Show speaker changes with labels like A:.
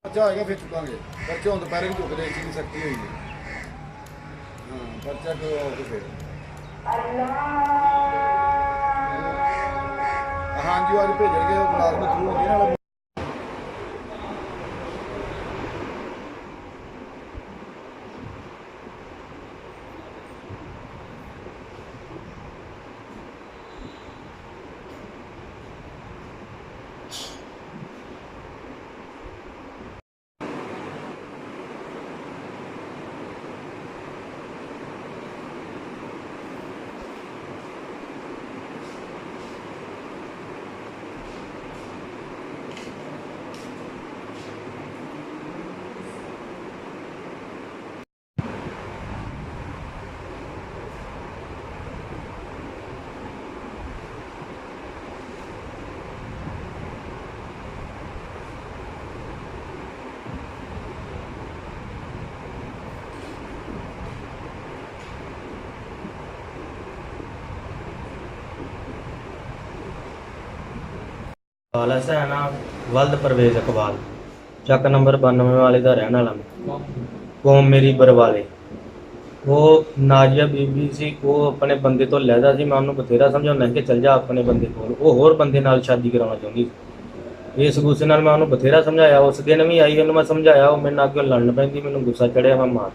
A: पर्चा आएगा फिर चुकांगे पर्चे हम दोपहर भी चुकते इतनी सख्ती हुई है हाँ पर्चा करवाओ तो फिर हाँ जी आज भेजणगे मुलाजम थ्रू होंगे ना
B: ਵਾਲਾ ਸੈਨਾ ਵਲਦ ਪਰਵੇਜ਼ ਇਕਬਾਲ ਚੱਕ ਨੰਬਰ 92 ਵਾਲੇ ਦਾ ਰਹਿਣ ਵਾਲਾ ਮੈਂ ਕੌਮ ਮੇਰੀ ਬਰਵਾਲੇ। ਉਹ ਨਾਜੀਆ ਬੀਬੀ ਸੀ, ਉਹ ਆਪਣੇ ਬੰਦੇ ਤੋਂ ਲੈਦਾ ਸੀ। ਮੈਂ ਉਹਨੂੰ ਬਥੇਰਾ ਸਮਝਾਉਂਦਾ ਕਿ ਚੱਲ ਜਾ ਆਪਣੇ ਬੰਦੇ ਕੋਲ। ਉਹ ਹੋਰ ਬੰਦੇ ਨਾਲ ਸ਼ਾਦੀ ਕਰਾਉਣਾ ਚਾਹੁੰਦੀ ਸੀ। ਇਸ ਗੁੱਸੇ ਨਾਲ ਮੈਂ ਉਹਨੂੰ ਬਥੇਰਾ ਸਮਝਾਇਆ। ਉਸ ਦਿਨ ਵੀ ਆਈ, ਉਹਨੂੰ ਮੈਂ ਸਮਝਾਇਆ, ਉਹ ਮੇਰੇ ਨਾਲ ਅੱਗੇ ਲੜਨ ਪੈਂਦੀ, ਮੈਨੂੰ ਗੁੱਸਾ ਚੜਿਆ, ਮੈਂ ਮਾਰ